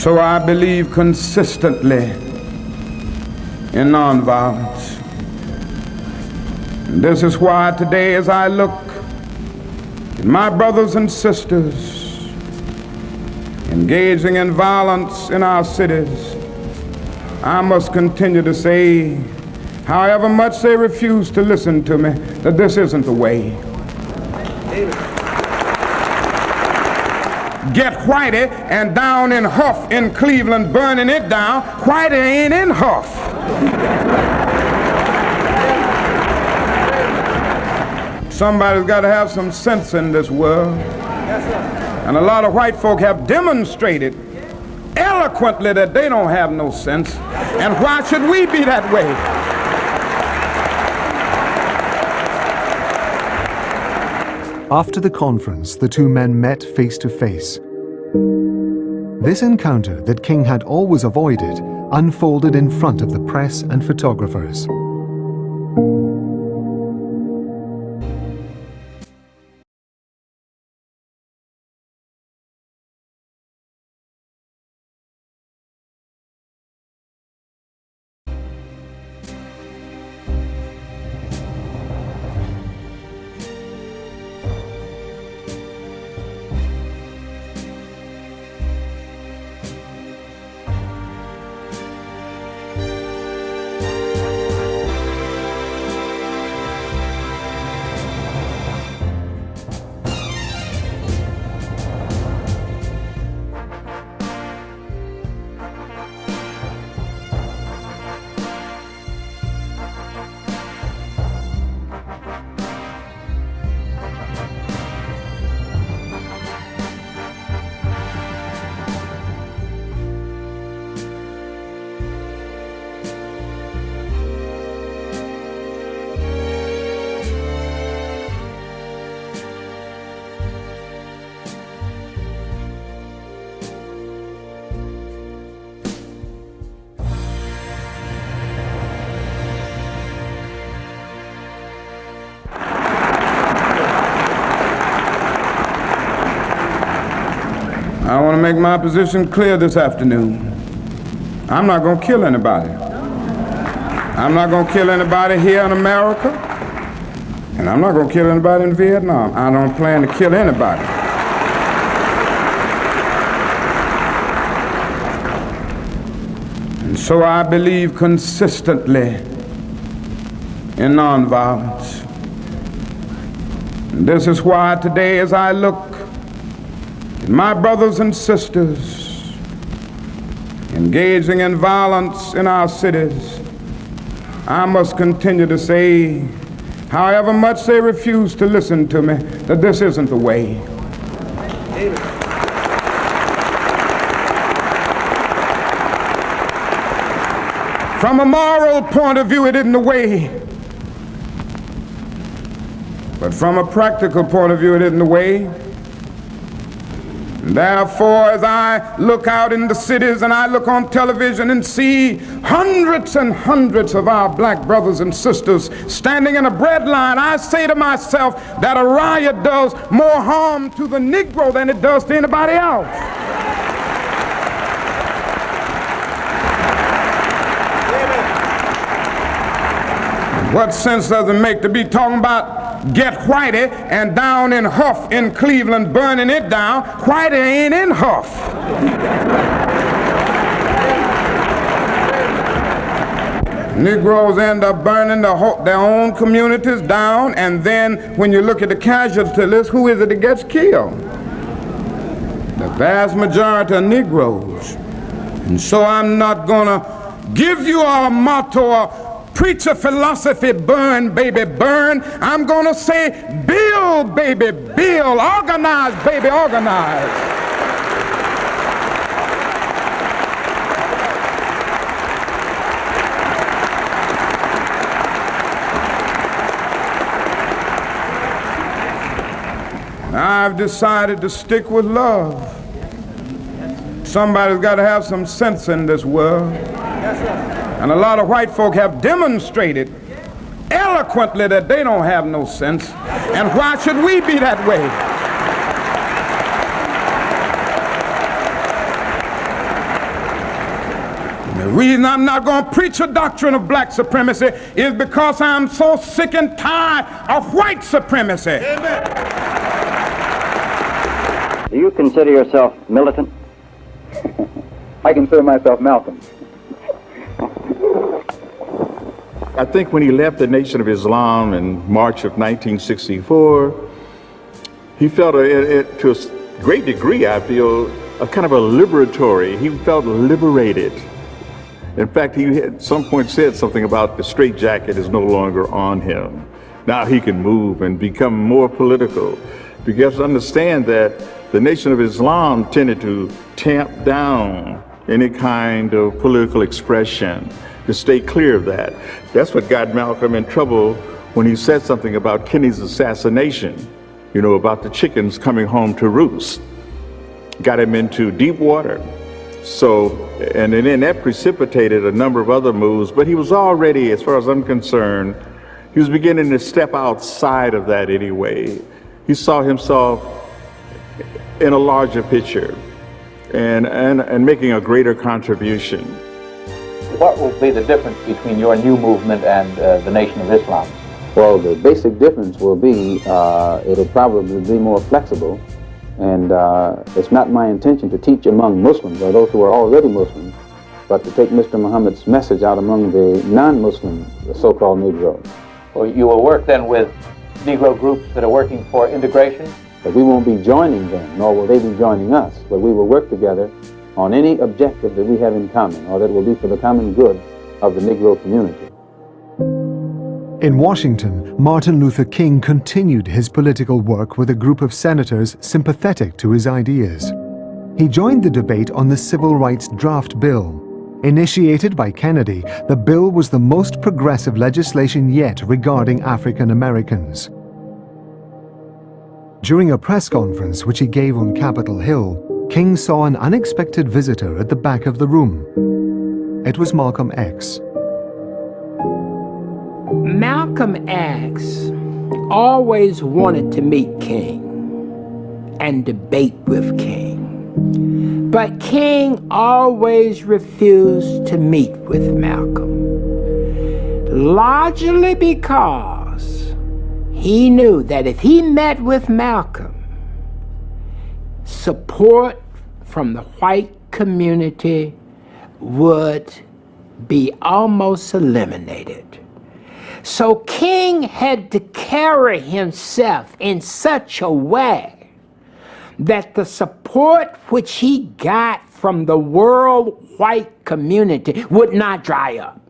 So I believe consistently in nonviolence. And this is why today, as I look at my brothers and sisters engaging in violence in our cities, I must continue to say, however much they refuse to listen to me, that this isn't the way. Get Whitey and down in Huff in Cleveland, burning it down. Whitey ain't in Huff. Somebody's got to have some sense in this world. And a lot of white folk have demonstrated eloquently that they don't have no sense. And why should we be that way? After the conference, the two men met face to face. This encounter that King had always avoided unfolded in front of the press and photographers. I want to make my position clear this afternoon. I'm not going to kill anybody. I'm not going to kill anybody here in America, and I'm not going to kill anybody in Vietnam. I don't plan to kill anybody. And so I believe consistently in nonviolence. And this is why today, as I look at my brothers and sisters engaging in violence in our cities, I must continue to say, however much they refuse to listen to me, that this isn't the way. From a moral point of view, it isn't the way. But from a practical point of view, it isn't the way. Therefore, as I look out in the cities and I look on television and see hundreds and hundreds of our black brothers and sisters standing in a bread line, I say to myself that a riot does more harm to the Negro than it does to anybody else. What sense does it make to be talking about Get Whitey and down in Huff in Cleveland, burning it down? Whitey ain't in Huff. Negroes end up burning their own communities down, and then when you look at the casualty list, who is it that gets killed? The vast majority are Negroes. And so I'm not gonna give you a motto, preach a philosophy, burn, baby, burn. I'm going to say, build, baby, build. Organize, baby, organize. I've decided to stick with love. Somebody's got to have some sense in this world. Yes, sir. And a lot of white folk have demonstrated eloquently that they don't have no sense. And why should we be that way? reason I'm not going to preach a doctrine of black supremacy is because I'm so sick and tired of white supremacy. Amen. Do you consider yourself militant? I consider myself Malcolm. I think when he left the Nation of Islam in March of 1964, he felt, to a great degree, I feel, a kind of a liberatory. He felt liberated. In fact, he at some point said something about the straitjacket is no longer on him. Now he can move and become more political. Because understand that the Nation of Islam tended to tamp down any kind of political expression, to stay clear of that. That's what got Malcolm in trouble when he said something about Kennedy's assassination, you know, about the chickens coming home to roost. Got him into deep water. So, and then that precipitated a number of other moves, but he was already, as far as I'm concerned, he was beginning to step outside of that anyway. He saw himself in a larger picture and making a greater contribution. What will be the difference between your new movement and the Nation of Islam? Well, the basic difference will be it'll probably be more flexible, and it's not my intention to teach among Muslims or those who are already Muslims, but to take Mr. Muhammad's message out among the non-Muslim so-called Negroes. Well, you will work then with Negro groups that are working for integration? But we won't be joining them, nor will they be joining us, but we will work together on any objective that we have in common, or that will be for the common good of the Negro community. In Washington, Martin Luther King continued his political work with a group of senators sympathetic to his ideas. He joined the debate on the Civil Rights Draft Bill. Initiated by Kennedy, the bill was the most progressive legislation yet regarding African Americans. During a press conference which he gave on Capitol Hill, King saw an unexpected visitor at the back of the room. It was Malcolm X. Malcolm X always wanted to meet King and debate with King, but King always refused to meet with Malcolm, largely because he knew that if he met with Malcolm, support from the white community would be almost eliminated. So King had to carry himself in such a way that the support which he got from the world white community would not dry up.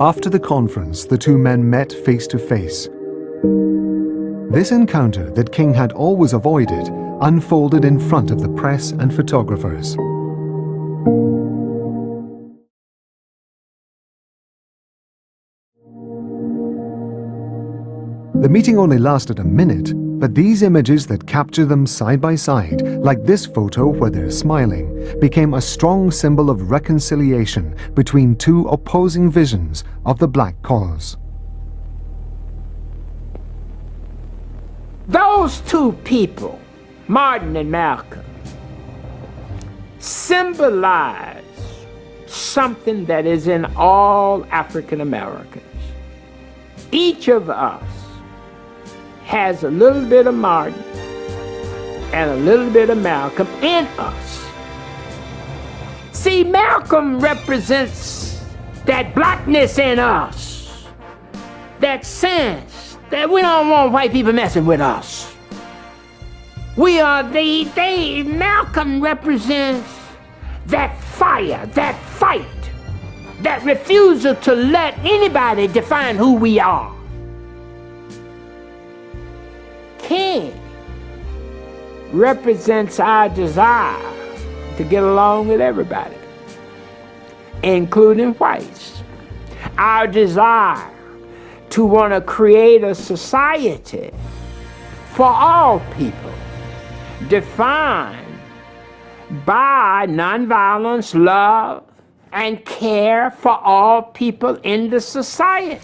After the conference, the two men met face to face. This encounter that King had always avoided unfolded in front of the press and photographers. The meeting only lasted a minute, but these images that capture them side by side, like this photo where they're smiling, became a strong symbol of reconciliation between two opposing visions of the black cause. Those two people, Martin and Malcolm, symbolize something that is in all African Americans. Each of us has a little bit of Martin and a little bit of Malcolm in us. See, Malcolm represents that blackness in us, that sense that we don't want white people messing with us. We are Malcolm represents that fire, that fight, that refusal to let anybody define who we are. King represents our desire to get along with everybody, including whites. Our desire to want to create a society for all people, defined by nonviolence, love, and care for all people in the society.